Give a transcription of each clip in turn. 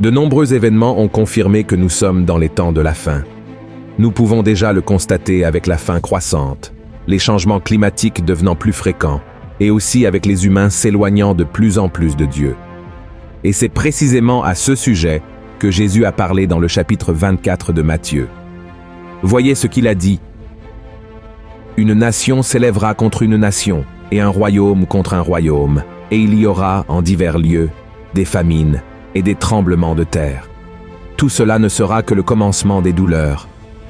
De nombreux événements ont confirmé que nous sommes dans les temps de la fin. Nous pouvons déjà le constater avec la faim croissante, les changements climatiques devenant plus fréquents, et aussi avec les humains s'éloignant de plus en plus de Dieu. Et c'est précisément à ce sujet que Jésus a parlé dans le chapitre 24 de Matthieu. Voyez ce qu'il a dit. « Une nation s'élèvera contre une nation, et un royaume contre un royaume, et il y aura, en divers lieux, des famines et des tremblements de terre. Tout cela ne sera que le commencement des douleurs.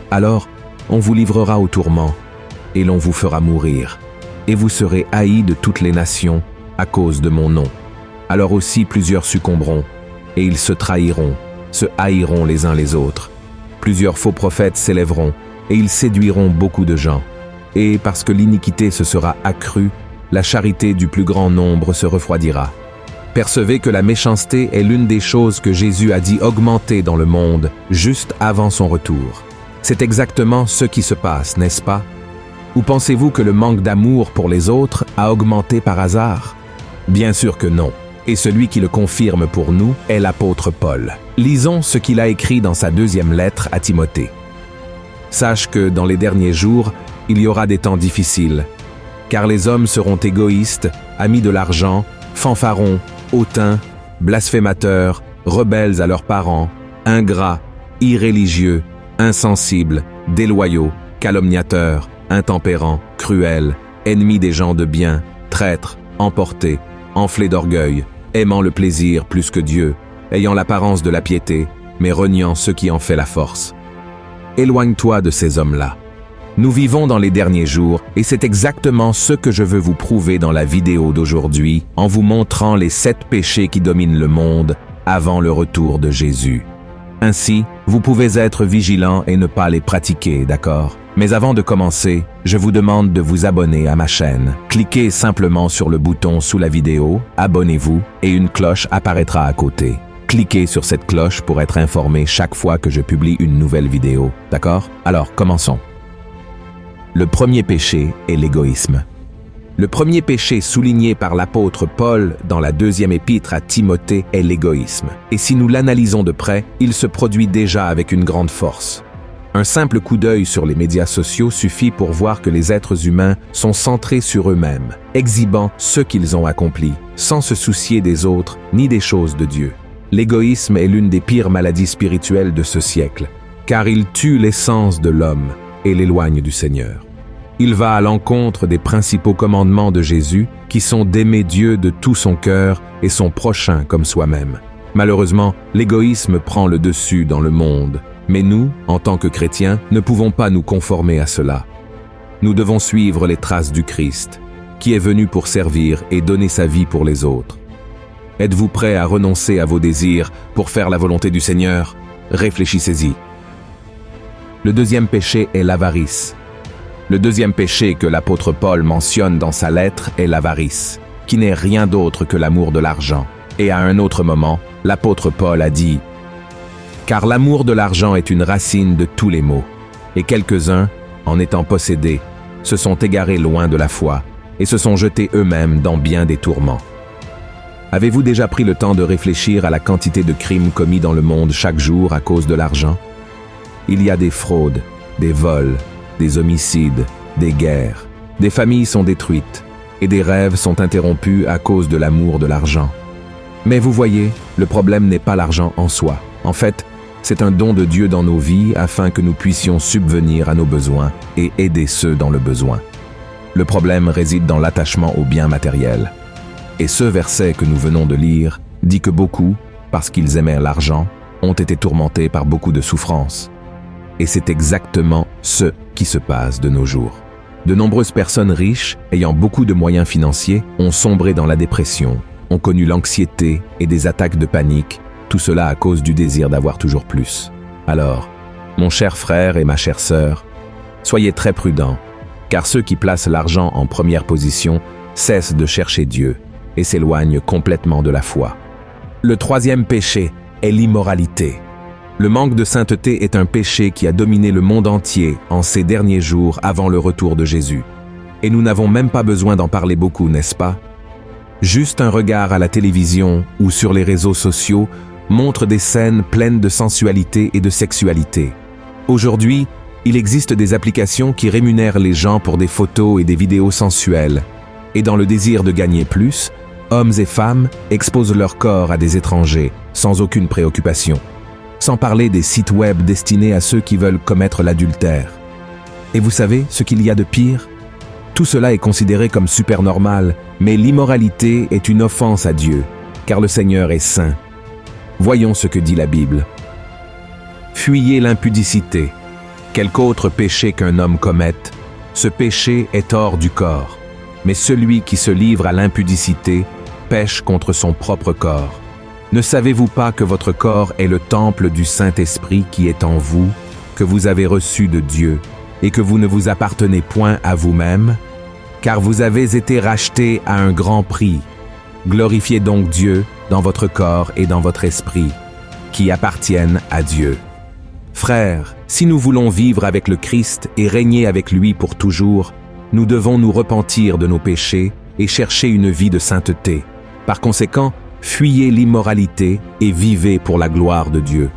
Alors, on vous livrera au tourment, et l'on vous fera mourir, et vous serez haïs de toutes les nations à cause de mon nom. Alors aussi plusieurs succomberont, et ils se trahiront, se haïront les uns les autres. Plusieurs faux prophètes s'élèveront, et ils séduiront beaucoup de gens. Et parce que l'iniquité se sera accrue, la charité du plus grand nombre se refroidira. Percevez que la méchanceté est l'une des choses que Jésus a dit augmenter dans le monde juste avant son retour. C'est exactement ce qui se passe, n'est-ce pas? Ou pensez-vous que le manque d'amour pour les autres a augmenté par hasard? Bien sûr que non. Et celui qui le confirme pour nous est l'apôtre Paul. Lisons ce qu'il a écrit dans sa deuxième lettre à Timothée. Sache que dans les derniers jours, il y aura des temps difficiles, car les hommes seront égoïstes, amis de l'argent, fanfarons, hautains, blasphémateurs, rebelles à leurs parents, ingrats, irréligieux, insensibles, déloyaux, calomniateurs, intempérants, cruels, ennemis des gens de bien, traîtres, emportés, enflés d'orgueil, aimant le plaisir plus que Dieu, ayant l'apparence de la piété, mais reniant ce qui en fait la force. Éloigne-toi de ces hommes-là. Nous vivons dans les derniers jours et c'est exactement ce que je veux vous prouver dans la vidéo d'aujourd'hui en vous montrant les 7 péchés qui dominent le monde avant le retour de Jésus. Ainsi, vous pouvez être vigilants et ne pas les pratiquer, d'accord? Mais avant de commencer, je vous demande de vous abonner à ma chaîne. Cliquez simplement sur le bouton sous la vidéo, abonnez-vous et une cloche apparaîtra à côté. Cliquez sur cette cloche pour être informé chaque fois que je publie une nouvelle vidéo, d'accord? Alors, commençons. Le premier péché est l'égoïsme. Le premier péché souligné par l'apôtre Paul dans la deuxième épître à Timothée est l'égoïsme. Et si nous l'analysons de près, il se produit déjà avec une grande force. Un simple coup d'œil sur les médias sociaux suffit pour voir que les êtres humains sont centrés sur eux-mêmes, exhibant ce qu'ils ont accompli, sans se soucier des autres ni des choses de Dieu. L'égoïsme est l'une des pires maladies spirituelles de ce siècle, car il tue l'essence de l'homme et l'éloigne du Seigneur. Il va à l'encontre des principaux commandements de Jésus, qui sont d'aimer Dieu de tout son cœur et son prochain comme soi-même. Malheureusement, l'égoïsme prend le dessus dans le monde, mais nous, en tant que chrétiens, ne pouvons pas nous conformer à cela. Nous devons suivre les traces du Christ, qui est venu pour servir et donner sa vie pour les autres. Êtes-vous prêt à renoncer à vos désirs pour faire la volonté du Seigneur? Réfléchissez-y. Le deuxième péché est l'avarice. Le deuxième péché que l'apôtre Paul mentionne dans sa lettre est l'avarice, qui n'est rien d'autre que l'amour de l'argent. Et à un autre moment, l'apôtre Paul a dit « Car l'amour de l'argent est une racine de tous les maux, et quelques-uns, en étant possédés, se sont égarés loin de la foi, et se sont jetés eux-mêmes dans bien des tourments. » Avez-vous déjà pris le temps de réfléchir à la quantité de crimes commis dans le monde chaque jour à cause de l'argent? Il y a des fraudes, des vols, des homicides, des guerres. Des familles sont détruites et des rêves sont interrompus à cause de l'amour de l'argent. Mais vous voyez, le problème n'est pas l'argent en soi. En fait, c'est un don de Dieu dans nos vies afin que nous puissions subvenir à nos besoins et aider ceux dans le besoin. Le problème réside dans l'attachement aux biens matériels. Et ce verset que nous venons de lire dit que beaucoup, parce qu'ils aimèrent l'argent, ont été tourmentés par beaucoup de souffrances. Et c'est exactement ce qui se passe de nos jours. De nombreuses personnes riches, ayant beaucoup de moyens financiers, ont sombré dans la dépression, ont connu l'anxiété et des attaques de panique, tout cela à cause du désir d'avoir toujours plus. Alors, mon cher frère et ma chère sœur, soyez très prudents, car ceux qui placent l'argent en première position cessent de chercher Dieu et s'éloignent complètement de la foi. Le troisième péché est l'immoralité. Le manque de sainteté est un péché qui a dominé le monde entier en ces derniers jours avant le retour de Jésus. Et nous n'avons même pas besoin d'en parler beaucoup, n'est-ce pas? Juste un regard à la télévision ou sur les réseaux sociaux montrent des scènes pleines de sensualité et de sexualité. Aujourd'hui, il existe des applications qui rémunèrent les gens pour des photos et des vidéos sensuelles. Et dans le désir de gagner plus, hommes et femmes exposent leur corps à des étrangers, sans aucune préoccupation. Sans parler des sites web destinés à ceux qui veulent commettre l'adultère. Et vous savez ce qu'il y a de pire? Tout cela est considéré comme super normal, mais l'immoralité est une offense à Dieu, car le Seigneur est saint. Voyons ce que dit la Bible. Fuyez l'impudicité. Quelque autre péché qu'un homme commette, ce péché est hors du corps. Mais celui qui se livre à l'impudicité pêche contre son propre corps. Ne savez-vous pas que votre corps est le temple du Saint-Esprit qui est en vous, que vous avez reçu de Dieu, et que vous ne vous appartenez point à vous-même, car vous avez été rachetés à un grand prix. Glorifiez donc Dieu dans votre corps et dans votre esprit, qui appartiennent à Dieu. Frères, si nous voulons vivre avec le Christ et régner avec lui pour toujours, nous devons nous repentir de nos péchés et chercher une vie de sainteté. Par conséquent, fuyez l'immoralité et vivez pour la gloire de Dieu.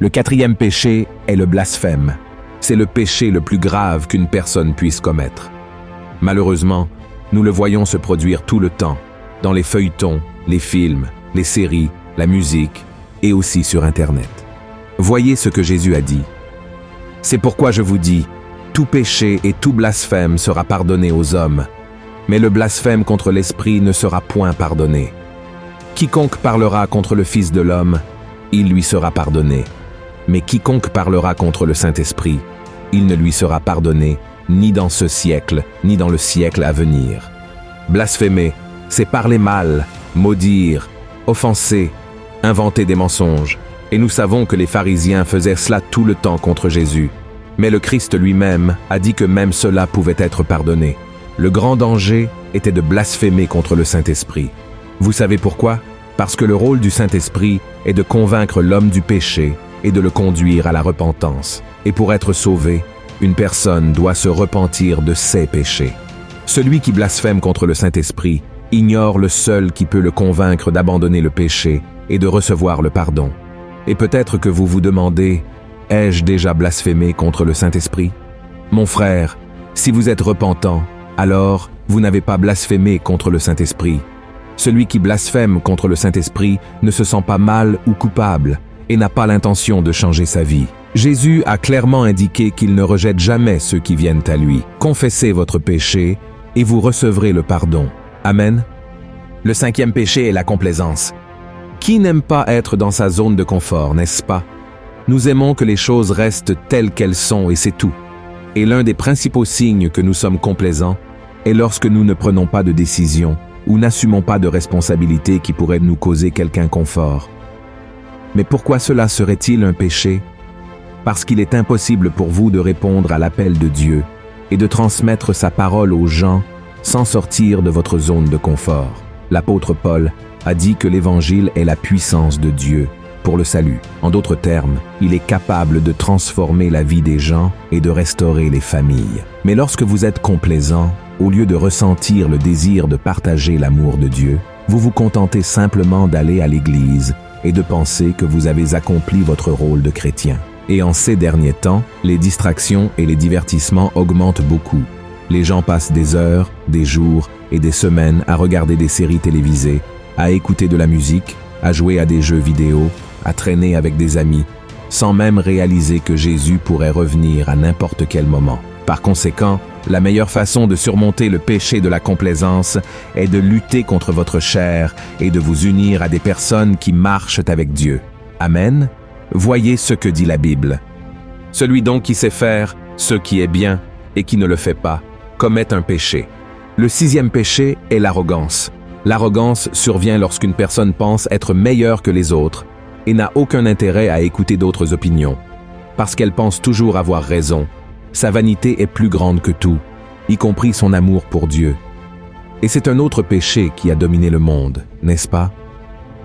Le 4e péché est le blasphème. C'est le péché le plus grave qu'une personne puisse commettre. Malheureusement, nous le voyons se produire tout le temps, dans les feuilletons, les films, les séries, la musique et aussi sur Internet. Voyez ce que Jésus a dit. C'est pourquoi je vous dis, tout péché et tout blasphème sera pardonné aux hommes, mais le blasphème contre l'Esprit ne sera point pardonné. Quiconque parlera contre le Fils de l'homme, il lui sera pardonné. Mais quiconque parlera contre le Saint-Esprit, il ne lui sera pardonné, ni dans ce siècle, ni dans le siècle à venir. Blasphémer, c'est parler mal, maudire, offenser, inventer des mensonges. Et nous savons que les pharisiens faisaient cela tout le temps contre Jésus. Mais le Christ lui-même a dit que même cela pouvait être pardonné. Le grand danger était de blasphémer contre le Saint-Esprit. Vous savez pourquoi? Parce que le rôle du Saint-Esprit est de convaincre l'homme du péché et de le conduire à la repentance. Et pour être sauvé, une personne doit se repentir de ses péchés. Celui qui blasphème contre le Saint-Esprit ignore le seul qui peut le convaincre d'abandonner le péché et de recevoir le pardon. Et peut-être que vous vous demandez, ai-je déjà blasphémé contre le Saint-Esprit? Mon frère, si vous êtes repentant, alors vous n'avez pas blasphémé contre le Saint-Esprit. Celui qui blasphème contre le Saint-Esprit ne se sent pas mal ou coupable et n'a pas l'intention de changer sa vie. Jésus a clairement indiqué qu'il ne rejette jamais ceux qui viennent à lui. Confessez votre péché et vous recevrez le pardon. Amen. Le 5e péché est la complaisance. Qui n'aime pas être dans sa zone de confort, n'est-ce pas? Nous aimons que les choses restent telles qu'elles sont et c'est tout. Et l'un des principaux signes que nous sommes complaisants est lorsque nous ne prenons pas de décision ou n'assumons pas de responsabilité qui pourrait nous causer quelque inconfort. Mais pourquoi cela serait-il un péché? Parce qu'il est impossible pour vous de répondre à l'appel de Dieu et de transmettre sa parole aux gens sans sortir de votre zone de confort. L'apôtre Paul a dit que l'Évangile est la puissance de Dieu pour le salut. En d'autres termes, il est capable de transformer la vie des gens et de restaurer les familles. Mais lorsque vous êtes complaisant, au lieu de ressentir le désir de partager l'amour de Dieu, vous vous contentez simplement d'aller à l'église et de penser que vous avez accompli votre rôle de chrétien. Et en ces derniers temps, les distractions et les divertissements augmentent beaucoup. Les gens passent des heures, des jours et des semaines à regarder des séries télévisées, à écouter de la musique, à jouer à des jeux vidéo, à traîner avec des amis, sans même réaliser que Jésus pourrait revenir à n'importe quel moment. Par conséquent, la meilleure façon de surmonter le péché de la complaisance est de lutter contre votre chair et de vous unir à des personnes qui marchent avec Dieu. Amen. Voyez ce que dit la Bible. Celui donc qui sait faire ce qui est bien et qui ne le fait pas commet un péché. Le 6e péché est l'arrogance. L'arrogance survient lorsqu'une personne pense être meilleure que les autres et n'a aucun intérêt à écouter d'autres opinions. Parce qu'elle pense toujours avoir raison, sa vanité est plus grande que tout, y compris son amour pour Dieu. Et c'est un autre péché qui a dominé le monde, n'est-ce pas?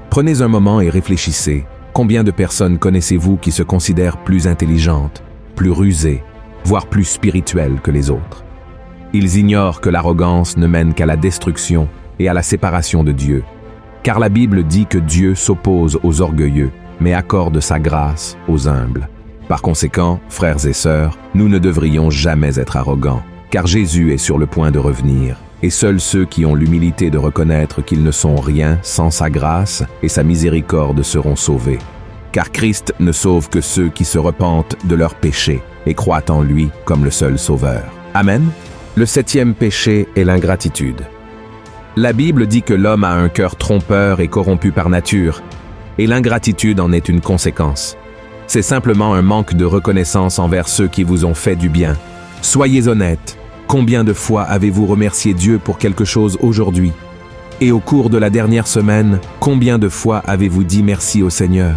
Prenez un moment et réfléchissez. Combien de personnes connaissez-vous qui se considèrent plus intelligentes, plus rusées, voire plus spirituelles que les autres? Ils ignorent que l'arrogance ne mène qu'à la destruction et à la séparation de Dieu. Car la Bible dit que Dieu s'oppose aux orgueilleux, mais accorde sa grâce aux humbles. Par conséquent, frères et sœurs, nous ne devrions jamais être arrogants, car Jésus est sur le point de revenir, et seuls ceux qui ont l'humilité de reconnaître qu'ils ne sont rien sans sa grâce et sa miséricorde seront sauvés. Car Christ ne sauve que ceux qui se repentent de leurs péchés et croient en lui comme le seul sauveur. Amen. Le 7e péché est l'ingratitude. La Bible dit que l'homme a un cœur trompeur et corrompu par nature, et l'ingratitude en est une conséquence. C'est simplement un manque de reconnaissance envers ceux qui vous ont fait du bien. Soyez honnêtes, combien de fois avez-vous remercié Dieu pour quelque chose aujourd'hui? Et au cours de la dernière semaine, combien de fois avez-vous dit merci au Seigneur?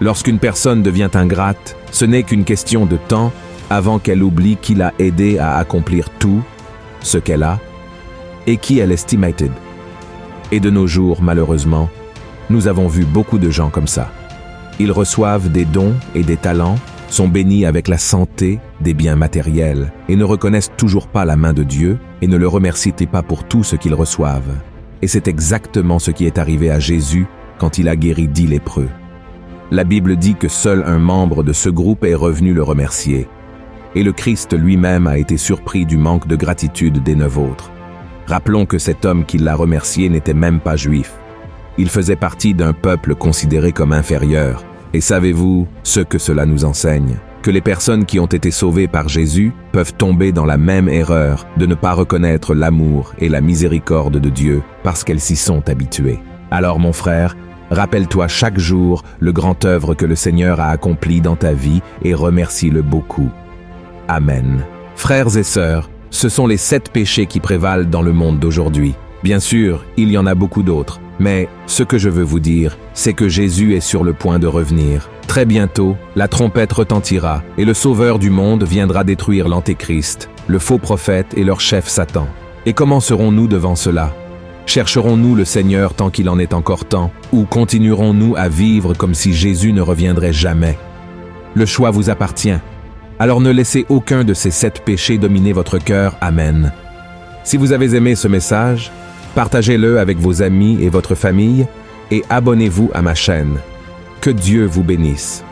Lorsqu'une personne devient ingrate, ce n'est qu'une question de temps avant qu'elle oublie qui l'a aidé à accomplir tout ce qu'elle a et qui elle estimated. Et de nos jours, malheureusement, nous avons vu beaucoup de gens comme ça. Ils reçoivent des dons et des talents, sont bénis avec la santé, des biens matériels, et ne reconnaissent toujours pas la main de Dieu et ne le remercient pas pour tout ce qu'ils reçoivent. Et c'est exactement ce qui est arrivé à Jésus quand il a guéri 10 lépreux. La Bible dit que seul un membre de ce groupe est revenu le remercier. Et le Christ lui-même a été surpris du manque de gratitude des 9 autres. Rappelons que cet homme qui l'a remercié n'était même pas juif. Il faisait partie d'un peuple considéré comme inférieur. Et savez-vous ce que cela nous enseigne? Que les personnes qui ont été sauvées par Jésus peuvent tomber dans la même erreur de ne pas reconnaître l'amour et la miséricorde de Dieu parce qu'elles s'y sont habituées. Alors mon frère, rappelle-toi chaque jour le grand œuvre que le Seigneur a accompli dans ta vie et remercie-le beaucoup. Amen. Frères et sœurs, ce sont les 7 péchés qui prévalent dans le monde d'aujourd'hui. Bien sûr, il y en a beaucoup d'autres, mais ce que je veux vous dire, c'est que Jésus est sur le point de revenir. Très bientôt, la trompette retentira et le Sauveur du monde viendra détruire l'Antéchrist, le faux prophète et leur chef Satan. Et comment serons-nous devant cela? Chercherons-nous le Seigneur tant qu'il en est encore temps, ou continuerons-nous à vivre comme si Jésus ne reviendrait jamais? Le choix vous appartient. Alors ne laissez aucun de ces 7 péchés dominer votre cœur. Amen. Si vous avez aimé ce message, partagez-le avec vos amis et votre famille et abonnez-vous à ma chaîne. Que Dieu vous bénisse.